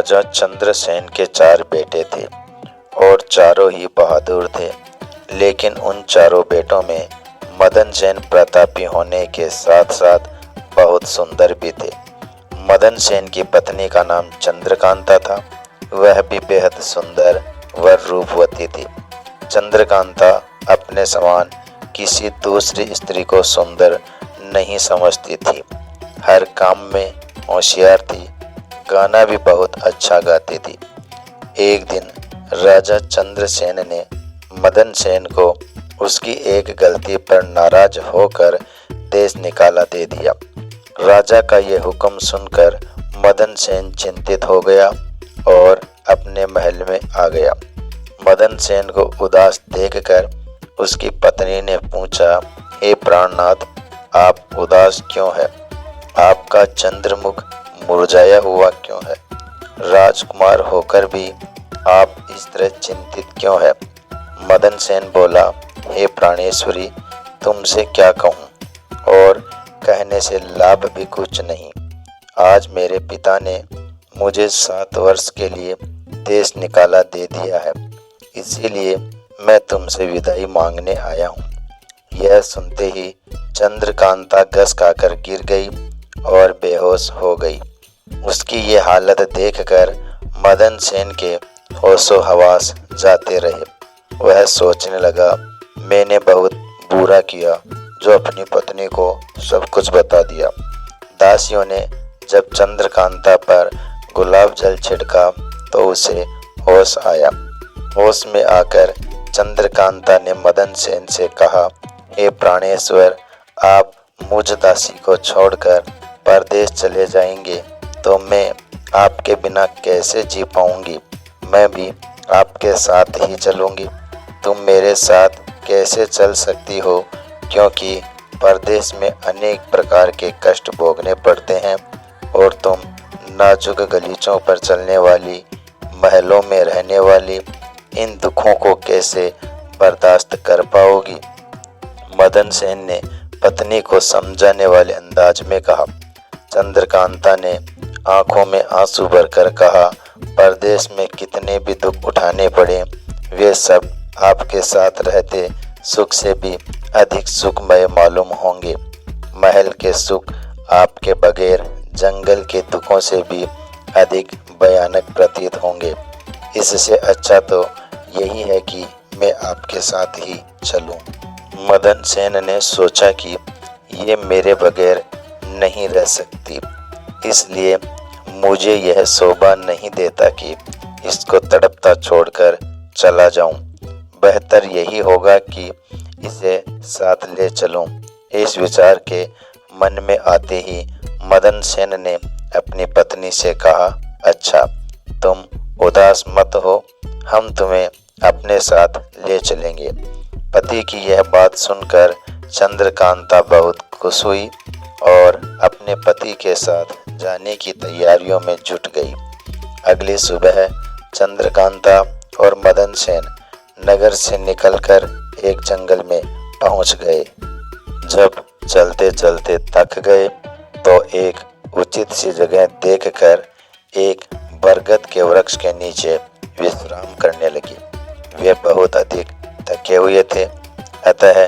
राजा चंद्रसेन के 4 बेटे थे और चारों ही बहादुर थे। लेकिन उन चारों बेटों में मदन सेन प्रतापी होने के साथ साथ बहुत सुंदर भी थे। मदन सेन की पत्नी का नाम चंद्रकांता था। वह भी बेहद सुंदर व रूपवती थी। चंद्रकांता अपने समान किसी दूसरी स्त्री को सुंदर नहीं समझती थी। हर काम में होशियार थी। गाना भी बहुत अच्छा गाती थी। एक दिन राजा चंद्रसेन ने मदन सेन को उसकी एक गलती पर नाराज होकर देश निकाला दे दिया। राजा का यह हुक्म सुनकर मदन सेन चिंतित हो गया और अपने महल में आ गया। मदन सेन को उदास देखकर उसकी पत्नी ने पूछा, हे प्राणनाथ, आप उदास क्यों है? आपका चंद्रमुख मुरझाया हुआ क्यों है? राजकुमार होकर भी आप इस तरह चिंतित क्यों है? मदन सेन बोला, हे प्राणेश्वरी, तुमसे क्या कहूँ और कहने से लाभ भी कुछ नहीं। आज मेरे पिता ने मुझे 7 वर्ष के लिए देश निकाला दे दिया है, इसीलिए मैं तुमसे विदाई मांगने आया हूँ। यह सुनते ही चंद्रकांता घस खाकर गिर गई और बेहोश हो गई। उसकी ये हालत देखकर मदन सेन के होशो हवास जाते रहे। वह सोचने लगा, मैंने बहुत बुरा किया जो अपनी पत्नी को सब कुछ बता दिया। दासियों ने जब चंद्रकांता पर गुलाब जल छिड़का तो उसे होश आया। होश में आकर चंद्रकांता ने मदन सेन से कहा, हे प्राणेश्वर, आप मुझ दासी को छोड़कर परदेश चले जाएंगे तो मैं आपके बिना कैसे जी पाऊंगी? मैं भी आपके साथ ही चलूंगी। तुम मेरे साथ कैसे चल सकती हो, क्योंकि परदेश में अनेक प्रकार के कष्ट भोगने पड़ते हैं और तुम नाजुक गलीचों पर चलने वाली, महलों में रहने वाली इन दुखों को कैसे बर्दाश्त कर पाओगी? मदन सेन ने पत्नी को समझाने वाले अंदाज में कहा। चंद्रकांता ने आंखों में आंसू भरकर कहा, परदेश में कितने भी दुख उठाने पड़े, वे सब आपके साथ रहते सुख से भी अधिक सुखमय मालूम होंगे। महल के सुख आपके बगैर जंगल के दुखों से भी अधिक भयानक प्रतीत होंगे। इससे अच्छा तो यही है कि मैं आपके साथ ही चलूं। मदन सेन ने सोचा कि ये मेरे बगैर नहीं रह सकती, इसलिए मुझे यह शोभा नहीं देता कि इसको तड़पता छोड़कर चला जाऊं। बेहतर यही होगा कि इसे साथ ले चलूं। इस विचार के मन में आते ही मदन सेन ने अपनी पत्नी से कहा, अच्छा, तुम उदास मत हो, हम तुम्हें अपने साथ ले चलेंगे। पति की यह बात सुनकर चंद्रकांता बहुत खुश हुई और अपने पति के साथ जाने की तैयारियों में जुट गई। अगली सुबह चंद्रकांता और मदन सेन नगर से निकलकर एक जंगल में पहुंच गए। जब चलते चलते थक गए तो एक उचित सी जगह देखकर एक बरगद के वृक्ष के नीचे विश्राम करने लगे। वे बहुत अधिक थके हुए थे, अतः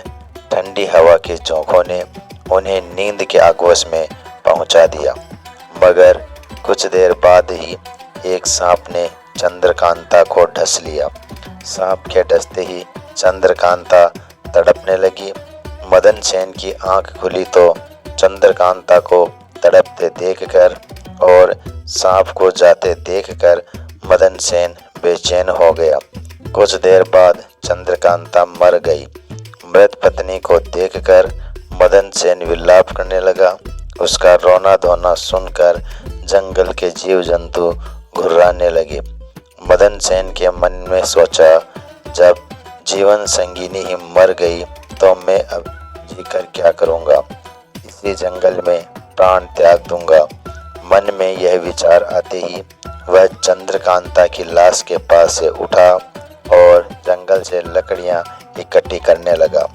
ठंडी हवा के झोंकों ने उन्हें नींद के आगोश में पहुंचा दिया। मगर कुछ देर बाद ही एक सांप ने चंद्रकांता को डस लिया। सांप के डसते ही चंद्रकांता तड़पने लगी। मदन सेन की आंख खुली तो चंद्रकांता को तड़पते देखकर और सांप को जाते देखकर मदन सेन बेचैन हो गया। कुछ देर बाद चंद्रकांता मर गई। मृत पत्नी को देखकर मदन सेन विलाप करने लगा। उसका रोना धोना सुनकर जंगल के जीव जंतु घुर्राने लगे। मदन सेन के मन में सोचा, जब जीवन संगिनी ही मर गई तो मैं अब जीकर क्या करूँगा? इसी जंगल में प्राण त्याग दूंगा। मन में यह विचार आते ही वह चंद्रकांता की लाश के पास से उठा और जंगल से लकड़ियां इकट्ठी करने लगा।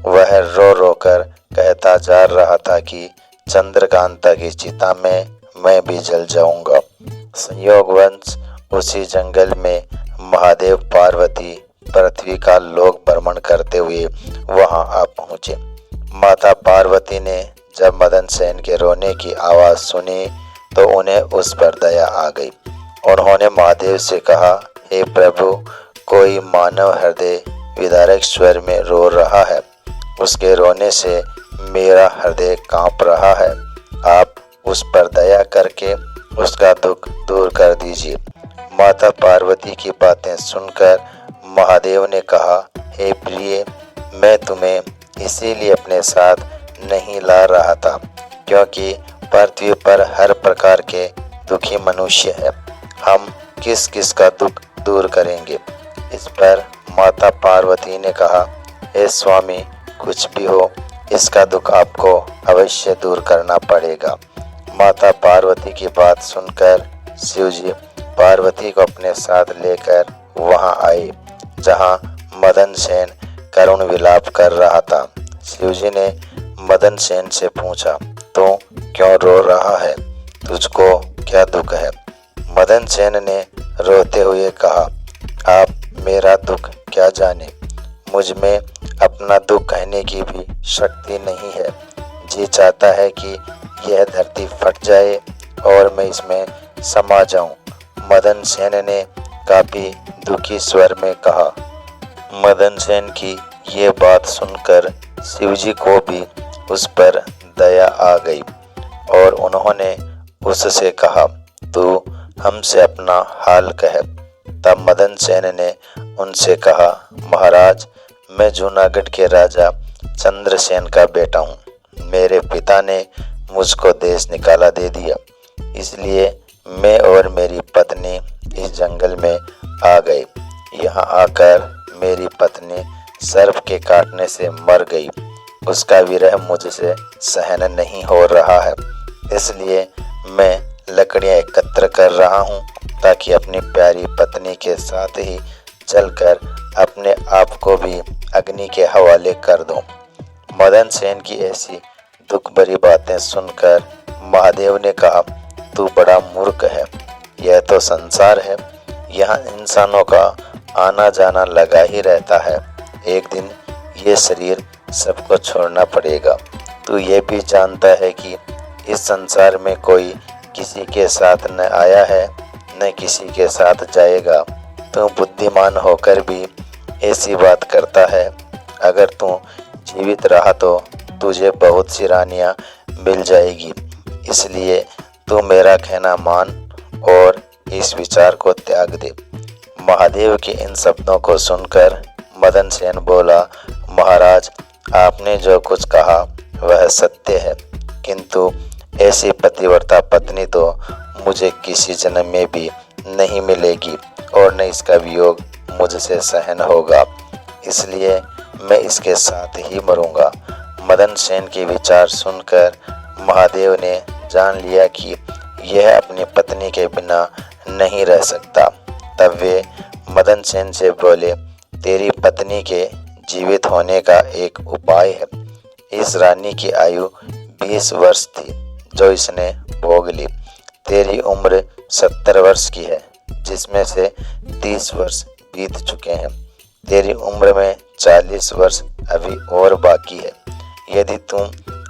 वह रो रो कर कहता जा रहा था कि चंद्रकांता की चिता में मैं भी जल जाऊंगा। संयोगवश उसी जंगल में महादेव पार्वती पृथ्वी का लोक भ्रमण करते हुए वहां आ पहुंचे। माता पार्वती ने जब मदन सेन के रोने की आवाज सुनी तो उन्हें उस पर दया आ गई। उन्होंने महादेव से कहा, हे प्रभु, कोई मानव हृदय विदारक स्वर में रो रहा है। उसके रोने से मेरा हृदय कांप रहा है। आप उस पर दया करके उसका दुख दूर कर दीजिए। माता पार्वती की बातें सुनकर महादेव ने कहा, हे प्रिय, मैं तुम्हें इसीलिए अपने साथ नहीं ला रहा था क्योंकि पृथ्वी पर हर प्रकार के दुखी मनुष्य है। हम किस किस का दुख दूर करेंगे। इस पर माता पार्वती ने कहा, हे स्वामी, कुछ भी हो, इसका दुख आपको अवश्य दूर करना पड़ेगा। माता पार्वती की बात सुनकर शिवजी पार्वती को अपने साथ लेकर वहां आए जहां मदन सेन करुण विलाप कर रहा था। शिवजी ने मदन सेन से पूछा, तू क्यों रो रहा है? तुझको क्या दुख है? मदन सेन ने रोते हुए कहा, आप मेरा दुख क्या जाने। मुझ में अपना दुख कहने की भी शक्ति नहीं है। जी चाहता है कि यह धरती फट जाए और मैं इसमें समा जाऊं। मदन सेन ने काफी दुखी स्वर में कहा। मदन सेन की ये बात सुनकर शिवजी को भी उस पर दया आ गई और उन्होंने उससे कहा, तू हमसे अपना हाल कह। तब मदन सेन ने उनसे कहा, महाराज, मैं जूनागढ़ के राजा चंद्रसेन का बेटा हूँ। मेरे पिता ने मुझको देश निकाला दे दिया, इसलिए मैं और मेरी पत्नी इस जंगल में आ गए। यहाँ आकर मेरी पत्नी सर्प के काटने से मर गई। उसका विरह मुझसे सहन नहीं हो रहा है, इसलिए मैं लकड़ियाँ एकत्र कर रहा हूँ ताकि अपनी प्यारी पत्नी के साथ ही चलकर अपने आप को भी अग्नि के हवाले कर दूं। मदन सेन की ऐसी दुख भरी बातें सुनकर महादेव ने कहा, तू बड़ा मूर्ख है। यह तो संसार है, यहाँ इंसानों का आना जाना लगा ही रहता है। एक दिन ये शरीर सबको छोड़ना पड़ेगा। तू ये भी जानता है कि इस संसार में कोई किसी के साथ न आया है न किसी के साथ जाएगा। तू बुद्धिमान होकर भी ऐसी बात करता है। अगर तू जीवित रहा तो तुझे बहुत सी रानियां मिल जाएगी, इसलिए तू मेरा कहना मान और इस विचार को त्याग दे। महादेव के इन शब्दों को सुनकर मदन सेन बोला, महाराज, आपने जो कुछ कहा वह सत्य है, किंतु ऐसी पतिव्रता पत्नी तो मुझे किसी जन्म में भी नहीं मिलेगी और न इसका वियोग मुझसे सहन होगा, इसलिए मैं इसके साथ ही मरूंगा। मदन सेन के विचार सुनकर महादेव ने जान लिया कि यह अपनी पत्नी के बिना नहीं रह सकता। तब वे मदन सेन से बोले, तेरी पत्नी के जीवित होने का एक उपाय है। इस रानी की आयु 20 वर्ष थी जो इसने भोग ली। तेरी उम्र 70 वर्ष की है, जिसमें से 30 वर्ष बीत चुके हैं। तेरी उम्र में 40 वर्ष अभी और बाकी है। यदि तुम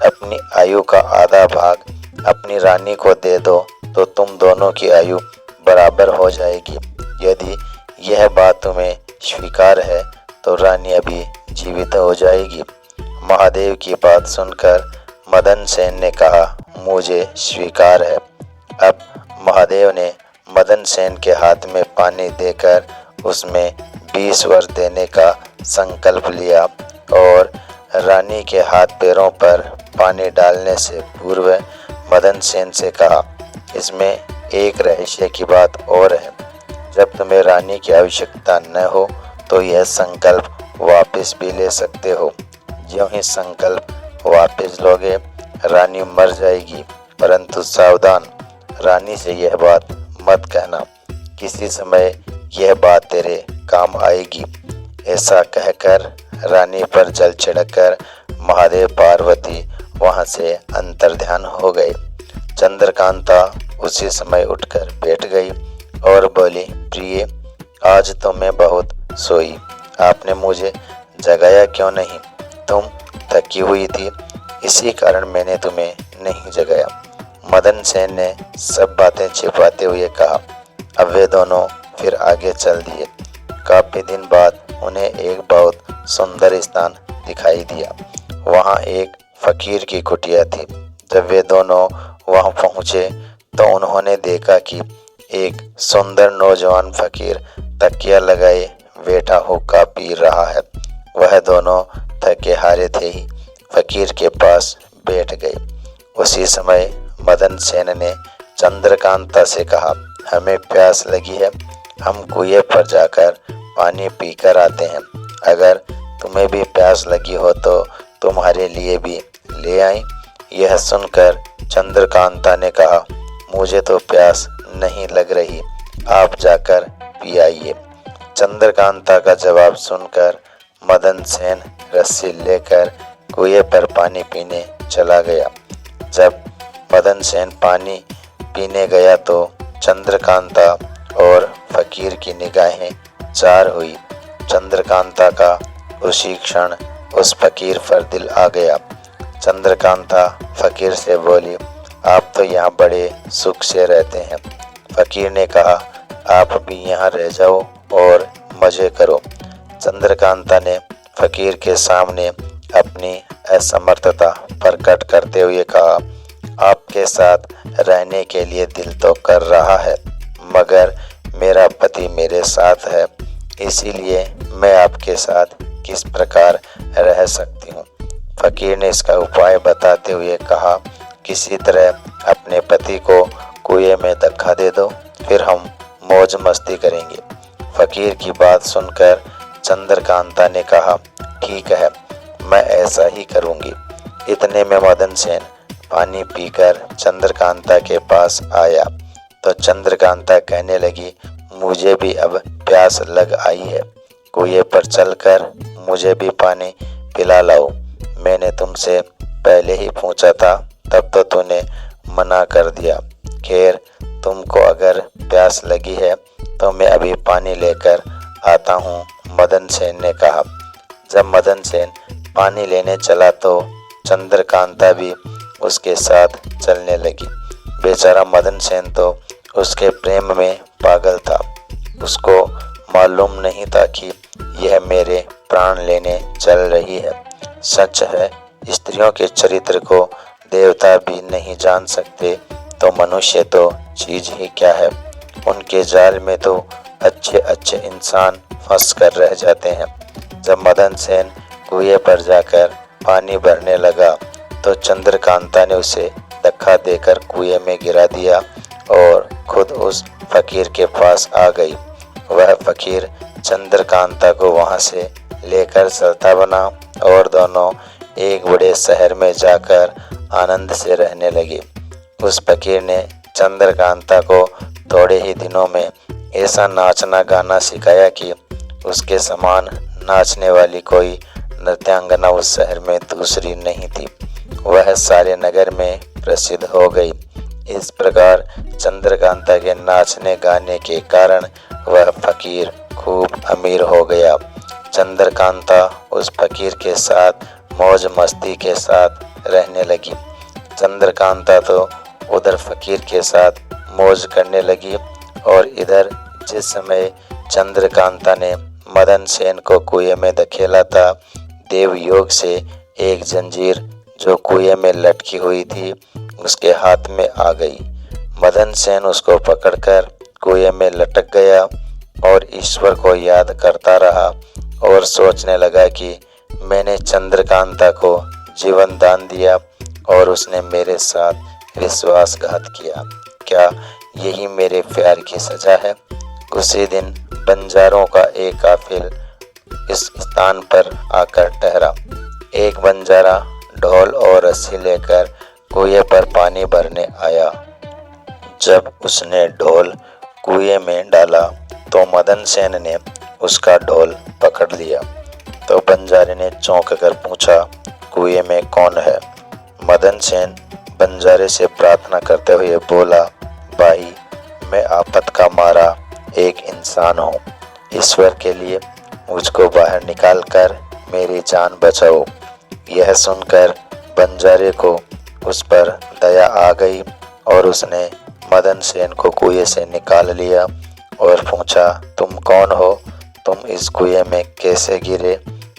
अपनी आयु का आधा भाग अपनी रानी को दे दो तो तुम दोनों की आयु बराबर हो जाएगी। यदि यह बात तुम्हें स्वीकार है तो रानी अभी जीवित हो जाएगी। महादेव की बात सुनकर मदन सेन ने कहा, मुझे स्वीकार है। अब महादेव ने मदन सेन के हाथ में पानी देकर उसमें 20 वर्ष देने का संकल्प लिया और रानी के हाथ पैरों पर पानी डालने से पूर्व मदन सेन से कहा, इसमें एक रहस्य की बात और है। जब तुम्हें रानी की आवश्यकता न हो तो यह संकल्प वापस भी ले सकते हो। ज्यों ही संकल्प वापस लोगे रानी मर जाएगी, परंतु सावधान, रानी से यह बात मत कहना। किसी समय यह बात तेरे काम आएगी। ऐसा कहकर रानी पर जल छिड़ककर महादेव पार्वती वहां से अंतर्ध्यान हो गए। चंद्रकांता उसी समय उठकर बैठ गई और बोली, प्रिय, आज तो मैं बहुत सोई, आपने मुझे जगाया क्यों नहीं? तुम थकी हुई थी, इसी कारण मैंने तुम्हें नहीं जगाया। मदन सेन ने सब बातें छिपाते हुए कहा। अब वे दोनों फिर आगे चल दिए। काफी दिन बाद उन्हें एक बहुत सुंदर स्थान दिखाई दिया। वहाँ एक फकीर की कुटिया थी। जब वे दोनों वहाँ पहुँचे तो उन्होंने देखा कि एक सुंदर नौजवान फकीर तकिया लगाए बैठा हुक्का पी रहा है। वह दोनों थके हारे थे ही फकीर के पास बैठ गए। उसी समय मदन सेन ने चंद्रकांता से कहा, हमें प्यास लगी है, हम कुएं पर जाकर पानी पीकर आते हैं। अगर तुम्हें भी प्यास लगी हो तो तुम्हारे लिए भी ले आएं। यह सुनकर चंद्रकांता ने कहा, मुझे तो प्यास नहीं लग रही, आप जाकर पी आइए। चंद्रकांता का जवाब सुनकर मदन सेन रस्सी लेकर कुएं पर पानी पीने चला गया। जब मदन सेन पानी पीने गया तो चंद्रकांता और फकीर की निगाहें चार हुई। चंद्रकांता का उसी क्षण उस फकीर पर दिल आ गया। चंद्रकांता फकीर से बोली, आप तो यहाँ बड़े सुख से रहते हैं। फकीर ने कहा, आप भी यहाँ रह जाओ और मजे करो। चंद्रकांता ने फकीर के सामने अपनी असमर्थता प्रकट करते हुए कहा, आपके साथ रहने के लिए दिल तो कर रहा है, मगर मेरा पति मेरे साथ है, इसीलिए मैं आपके साथ किस प्रकार रह सकती हूँ। फकीर ने इसका उपाय बताते हुए कहा, किसी तरह अपने पति को कुएं में धक्का दे दो, फिर हम मौज मस्ती करेंगे। फकीर की बात सुनकर चंद्रकांता ने कहा, ठीक है, मैं ऐसा ही करूँगी। इतने में मदन सेन पानी पीकर चंद्रकांता के पास आया तो चंद्रकांता कहने लगी, मुझे भी अब प्यास लग आई है, कुएं पर चलकर मुझे भी पानी पिला लाओ। मैंने तुमसे पहले ही पूछा था, तब तो तूने मना कर दिया। खैर, तुमको अगर प्यास लगी है तो मैं अभी पानी लेकर आता हूँ, मदन सेन ने कहा। जब मदन सेन पानी लेने चला तो चंद्रकांता भी उसके साथ चलने लगी। बेचारा मदन सेन तो उसके प्रेम में पागल था। उसको मालूम नहीं था कि यह मेरे प्राण लेने चल रही है। सच है, स्त्रियों के चरित्र को देवता भी नहीं जान सकते, तो मनुष्य तो चीज ही क्या है। उनके जाल में तो अच्छे अच्छे इंसान फंस कर रह जाते हैं। जब मदन सेन कुएं पर जाकर पानी भरने लगा तो चंद्रकांता ने उसे धक्का देकर कुएं में गिरा दिया और खुद उस फकीर के पास आ गई। वह फकीर चंद्रकांता को वहां से लेकर चलता बना और दोनों एक बड़े शहर में जाकर आनंद से रहने लगे। उस फकीर ने चंद्रकांता को थोड़े ही दिनों में ऐसा नाचना गाना सिखाया कि उसके समान नाचने वाली कोई नृत्यांगना उस शहर में दूसरी नहीं थी। वह सारे नगर में प्रसिद्ध हो गई। इस प्रकार चंद्रकांता के नाचने गाने के कारण वह फकीर खूब अमीर हो गया। चंद्रकांता उस फकीर के साथ मौज मस्ती के साथ रहने लगी। चंद्रकांता तो उधर फकीर के साथ मौज करने लगी और इधर जिस समय चंद्रकांता ने मदन सेन को कुएं में धकेला था, देवयोग से एक जंजीर जो कुएं में लटकी हुई थी उसके हाथ में आ गई। मदन सेन उसको पकड़कर कुएं में लटक गया और ईश्वर को याद करता रहा और सोचने लगा कि मैंने चंद्रकांता को जीवन दान दिया और उसने मेरे साथ विश्वासघात किया। क्या यही मेरे प्यार की सजा है? उसी दिन बंजारों का एक काफिल इस स्थान पर आकर ठहरा। एक बंजारा ढोल और रस्सी लेकर कुएं पर पानी भरने आया। जब उसने ढोल कुएं में डाला तो मदन सेन ने उसका ढोल पकड़ लिया। तो बंजारे ने चौंक कर पूछा, कुएं में कौन है? मदन सेन बंजारे से प्रार्थना करते हुए बोला, भाई, मैं आफत का मारा एक इंसान हूँ। ईश्वर के लिए मुझको बाहर निकाल कर मेरी जान बचाओ। यह सुनकर बंजारे को उस पर दया आ गई और उसने मदन सेन को कुएं से निकाल लिया और पूछा, तुम कौन हो? तुम इस कुएं में कैसे गिरे?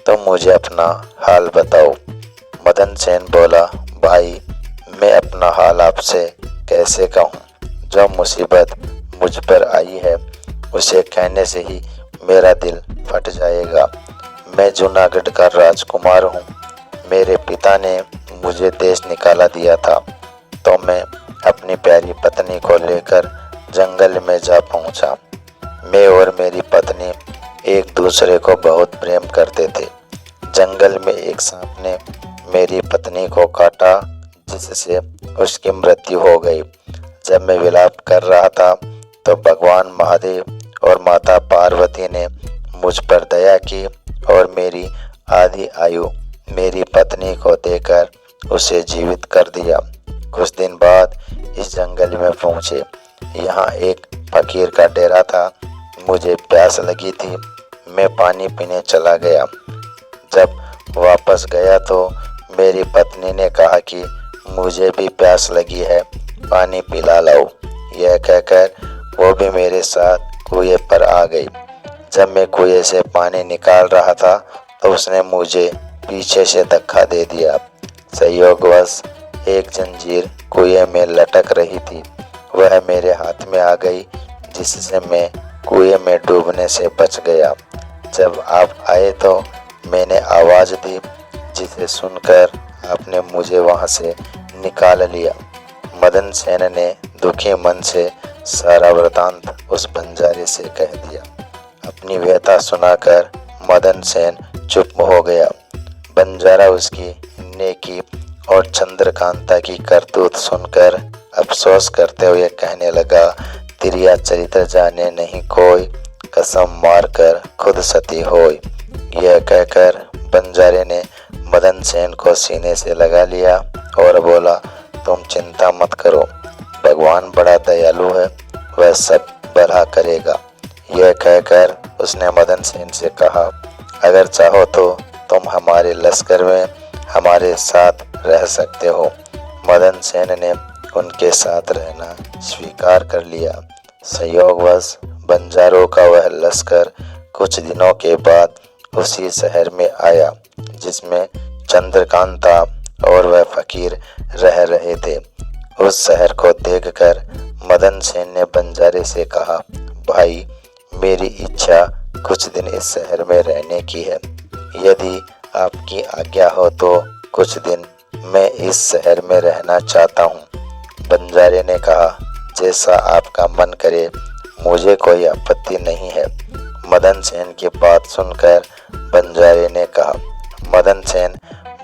तुम मुझे अपना हाल बताओ। मदन सेन बोला, भाई, मैं अपना हाल आपसे कैसे कहूँ? जो मुसीबत मुझ पर आई है उसे कहने से ही मेरा दिल फट जाएगा। मैं जूनागढ़ का राजकुमार हूँ। मेरे पिता ने मुझे देश निकाला दिया था तो मैं अपनी प्यारी पत्नी को लेकर जंगल में जा पहुँचा। मैं और मेरी पत्नी एक दूसरे को बहुत प्रेम करते थे। जंगल में एक सांप ने मेरी पत्नी को काटा जिससे उसकी मृत्यु हो गई। जब मैं विलाप कर रहा था तो भगवान महादेव और माता पार्वती ने मुझ पर दया की और मेरी आधी आयु मेरी पत्नी को देकर उसे जीवित कर दिया। कुछ दिन बाद इस जंगल में पहुंचे। यहाँ एक फकीर का डेरा था। मुझे प्यास लगी थी। मैं पानी पीने चला गया। जब वापस गया तो मेरी पत्नी ने कहा कि मुझे भी प्यास लगी है, पानी पिला लाओ। यह कहकर वो भी मेरे साथ कुएं पर आ गई। जब मैं कुएं से पानी निकाल रहा था तो उसने मुझे पीछे से धक्का दे दिया। संयोगवश एक जंजीर कुएं में लटक रही थी। वह मेरे हाथ में आ गई जिससे मैं कुएं में डूबने से बच गया। जब आप आए तो मैंने आवाज़ दी जिसे सुनकर आपने मुझे वहां से निकाल लिया। मदन सेन ने दुखी मन से सारा वृतांत उस बंजारे से कह दिया। अपनी व्यथा सुनाकर मदन सेन चुप हो गया। बंजारा उसकी नेकी और चंद्रकांता की करतूत सुनकर अफसोस करते हुए कहने लगा, तिरिया चरित्र जाने नहीं कोई, कसम मार कर खुद सती होय। यह कहकर बंजारे ने मदन सेन को सीने से लगा लिया और बोला, तुम चिंता मत करो, भगवान बड़ा दयालु है, वह सब भला करेगा। यह कहकर उसने मदन सेन से कहा, अगर चाहो तो तुम हमारे लश्कर में हमारे साथ रह सकते हो। मदन सेन ने उनके साथ रहना स्वीकार कर लिया। संयोगवश बंजारों का वह लश्कर कुछ दिनों के बाद उसी शहर में आया जिसमें चंद्रकांता और वह फकीर रह रहे थे। उस शहर को देखकर मदन सेन ने बंजारे से कहा, भाई, मेरी इच्छा कुछ दिन इस शहर में रहने की है। यदि आपकी आज्ञा हो तो कुछ दिन मैं इस शहर में रहना चाहता हूँ। बंजारे ने कहा, जैसा आपका मन करे, मुझे कोई आपत्ति नहीं है। मदन सेन की बात सुनकर बंजारे ने कहा। मदन सेन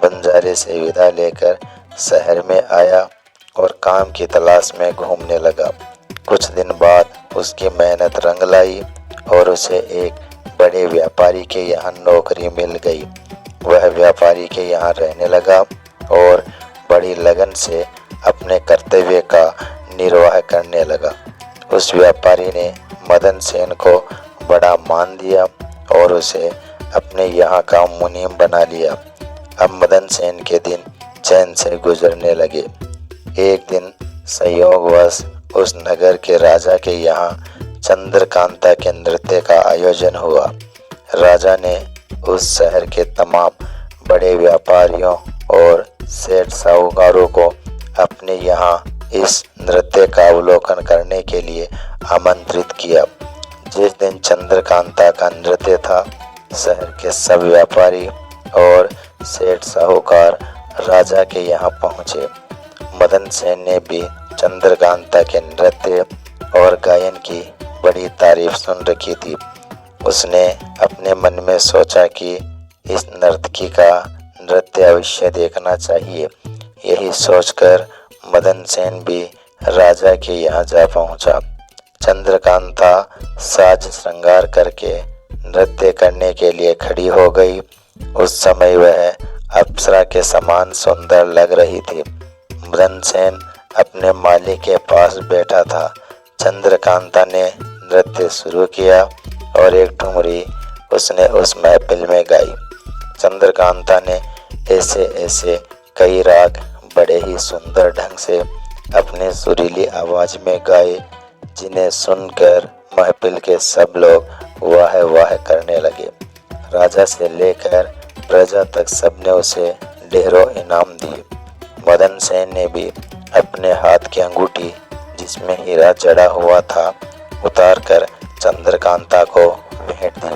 बंजारे से विदा लेकर शहर में आया और काम की तलाश में घूमने लगा। कुछ दिन बाद उसकी मेहनत रंग लाई और उसे एक बड़े व्यापारी के यहाँ नौकरी मिल गई। वह व्यापारी के यहाँ रहने लगा और बड़ी लगन से अपने कर्तव्य का निर्वाह करने लगा। उस व्यापारी ने मदन सेन को बड़ा मान दिया और उसे अपने यहाँ का मुनीम बना लिया। अब मदन सेन के दिन चैन से गुजरने लगे। एक दिन संयोगवश उस नगर के राजा के यहाँ चंद्रकांता के नृत्य का आयोजन हुआ। राजा ने उस शहर के तमाम बड़े व्यापारियों और सेठ साहूकारों को अपने यहाँ इस नृत्य का अवलोकन करने के लिए आमंत्रित किया। जिस दिन चंद्रकांता का नृत्य था, शहर के सब व्यापारी और सेठ साहूकार राजा के यहाँ पहुँचे। मदन सेन ने भी चंद्रकांता के नृत्य और गायन की बड़ी तारीफ सुन रखी थी। उसने अपने मन में सोचा कि इस नर्तकी का नृत्य अवश्य देखना चाहिए। यही सोचकर मदन सेन भी राजा के यहाँ जा पहुँचा। चंद्रकांता साज श्रृंगार करके नृत्य करने के लिए खड़ी हो गई। उस समय वह अप्सरा के समान सुंदर लग रही थी। मदन सेन अपने माली के पास बैठा था। चंद्रकांता ने नृत्य शुरू किया और एक ठुमरी उसने उस महफिल में गाई। चंद्रकांता ने ऐसे ऐसे कई राग बड़े ही सुंदर ढंग से अपने सुरीली आवाज में गाए, जिन्हें सुनकर महफिल के सब लोग वाह वाह करने लगे। राजा से लेकर प्रजा तक सबने उसे ढेरों इनाम दिए। मदन सेन ने भी अपने हाथ की अंगूठी, जिसमें हीरा जड़ा हुआ था, उतारकर चंद्रकांता को भेंट दी।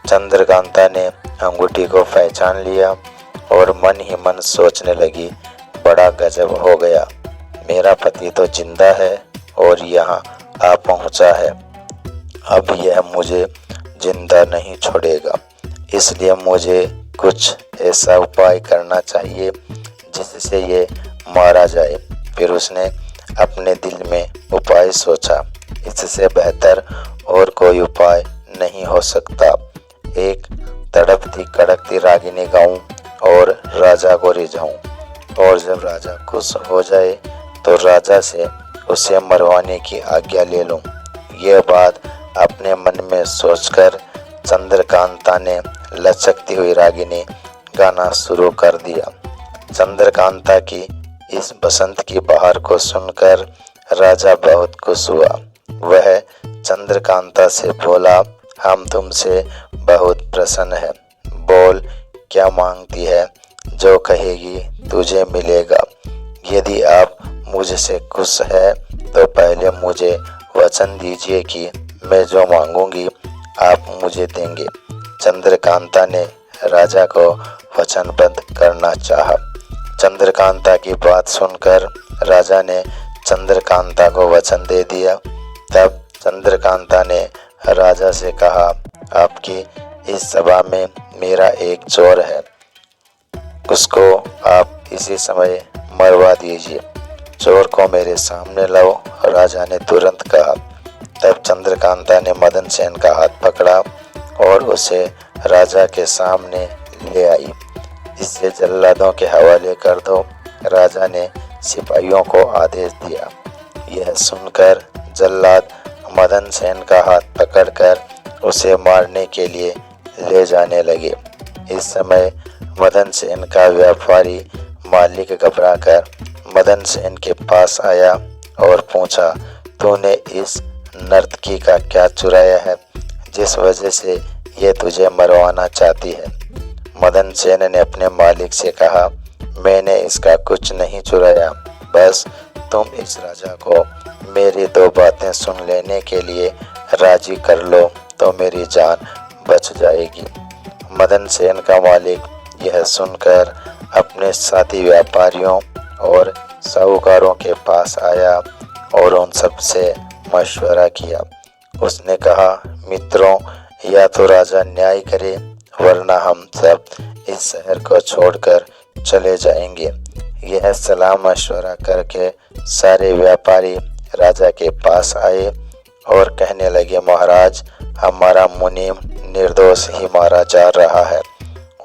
चंद्रकांता ने अंगूठी को पहचान लिया और मन ही मन सोचने लगी, बड़ा गजब हो गया, मेरा पति तो जिंदा है और यहाँ आ पहुँचा है। अब यह मुझे जिंदा नहीं छोड़ेगा, इसलिए मुझे कुछ ऐसा उपाय करना चाहिए जिससे ये मारा जाए। फिर उसने अपने दिल में उपाय सोचा, इससे बेहतर और कोई उपाय नहीं हो सकता। एक तड़पती कड़कती रागिनी गाऊं और राजा को रिझाऊं, और जब राजा खुश हो जाए तो राजा से उसे मरवाने की आज्ञा ले लूं। यह बात अपने मन में सोचकर चंद्रकांता ने लचकती हुई रागिनी गाना शुरू कर दिया। चंद्रकांता की इस बसंत की बहार को सुनकर राजा बहुत खुश हुआ। वह चंद्रकांता से बोला, हम तुमसे बहुत प्रसन्न है। बोल, क्या मांगती है? जो कहेगी तुझे मिलेगा। यदि आप मुझसे खुश है तो पहले मुझे वचन दीजिए कि मैं जो मांगूंगी आप मुझे देंगे। चंद्रकांता ने राजा को वचनबद्ध करना चाहा। चंद्रकांता की बात सुनकर राजा ने चंद्रकांता को वचन दे दिया। तब चंद्रकांता ने राजा से कहा, आपकी इस सभा में मेरा एक चोर है, उसको आप इसी समय मरवा दीजिए। चोर को मेरे सामने लाओ, राजा ने तुरंत कहा। तब चंद्रकांता ने मदन सेन का हाथ पकड़ा और उसे राजा के सामने ले आई। इसे जल्लादों के हवाले कर दो, राजा ने सिपाहियों को आदेश दिया। यह सुनकर जल्लाद मदन सेन का हाथ पकड़कर उसे मारने के लिए ले जाने लगे। इस समय मदन सेन का व्यापारी मालिक घबराकर मदन सेन के पास आया और पूछा, तूने इस नर्तकी का क्या चुराया है जिस वजह से ये तुझे मरवाना चाहती है? मदन सेन ने अपने मालिक से कहा, मैंने इसका कुछ नहीं चुराया, बस तुम इस राजा को मेरी दो बातें सुन लेने के लिए राजी कर लो तो मेरी जान बच जाएगी। मदन सेन का मालिक यह सुनकर अपने साथी व्यापारियों और साहूकारों के पास आया और उन सब से मशवरा किया। उसने कहा, मित्रों, या तो राजा न्याय करे वरना हम सब इस शहर को छोड़कर चले जाएंगे। यह सलाह मशवरा करके सारे व्यापारी राजा के पास आए और कहने लगे, महाराज, हमारा मुनीम निर्दोष ही मारा जा रहा है।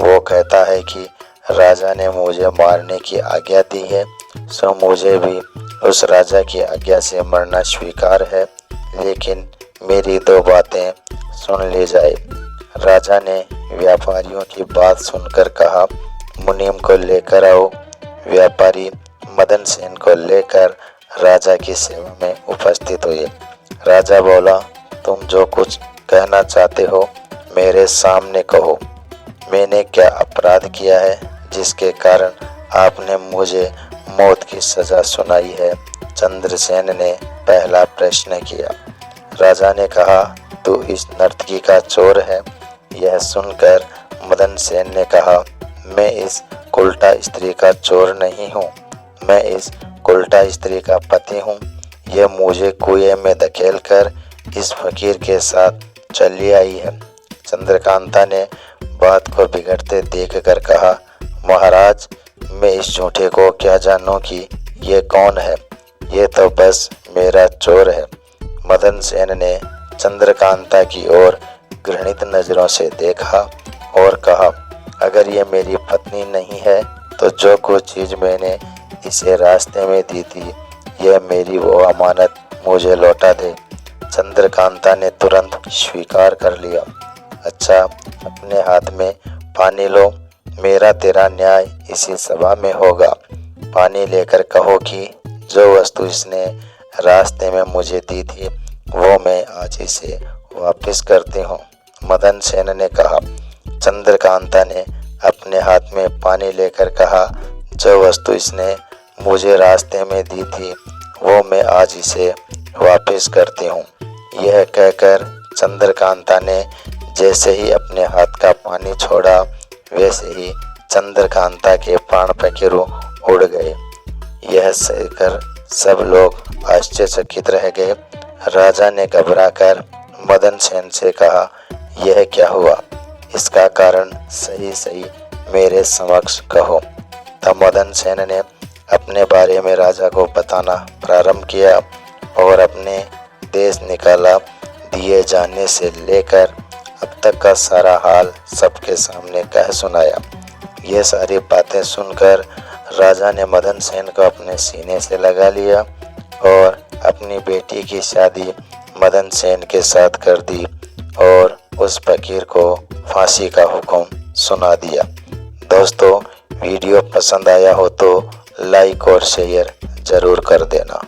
वो कहता है कि राजा ने मुझे मारने की आज्ञा दी है, सो मुझे भी उस राजा की आज्ञा से मरना स्वीकार है, लेकिन मेरी दो बातें सुन ली जाए। राजा ने व्यापारियों की बात सुनकर कहा, मुनीम को लेकर आओ। व्यापारी मदन सेन को लेकर राजा की सेवा में उपस्थित हुए। राजा बोला, तुम जो कुछ कहना चाहते हो मेरे सामने कहो। मैंने क्या अपराध किया है जिसके कारण आपने मुझे मौत की सजा सुनाई है? चंद्रसेन ने पहला प्रश्न किया। राजा ने कहा, तू इस नर्तकी का चोर है। यह सुनकर मदन सेन ने कहा, मैं इस उल्टा स्त्री का चोर नहीं हूँ, मैं इस उल्टा स्त्री का पति हूँ। यह मुझे कुएं में धकेलकर इस फकीर के साथ चली आई है। चंद्रकांता ने बात को बिगड़ते देखकर कहा, महाराज, मैं इस झूठे को क्या जानूं कि ये कौन है? ये तो बस मेरा चोर है। मदन सेन ने चंद्रकांता की ओर घृणित नजरों से देखा और कहा, अगर ये मेरी पत्नी नहीं है तो जो कुछ चीज मैंने इसे रास्ते में दी थी, यह मेरी वो अमानत मुझे लौटा दे। चंद्रकांता ने तुरंत स्वीकार कर लिया। अच्छा, अपने हाथ में पानी लो, मेरा तेरा न्याय इसी सभा में होगा। पानी लेकर कहो कि जो वस्तु इसने रास्ते में मुझे दी थी वो मैं आज इसे वापस करती हूँ। मदन सेन ने कहा। चंद्रकांता ने अपने हाथ में पानी लेकर कहा, जो वस्तु इसने मुझे रास्ते में दी थी वो मैं आज इसे वापस करती हूँ। यह कहकर चंद्रकांता ने जैसे ही अपने हाथ का पानी छोड़ा वैसे ही चंद्रकांता के प्राण पखेरु उड़ गए। यह सहकर सब लोग आश्चर्यचकित रह गए। राजा ने घबराकर मदन सेन से कहा, यह क्या हुआ? इसका कारण सही सही मेरे समक्ष कहो। तब मदन सेन ने अपने बारे में राजा को बताना प्रारंभ किया और अपने देश निकाला दिए जाने से लेकर अब तक का सारा हाल सबके सामने कह सुनाया। ये सारी बातें सुनकर राजा ने मदन सेन को अपने सीने से लगा लिया और अपनी बेटी की शादी मदन सेन के साथ कर दी और उस फकीर को फांसी का हुक्म सुना दिया। दोस्तों, वीडियो पसंद आया हो तो लाइक और शेयर जरूर कर देना।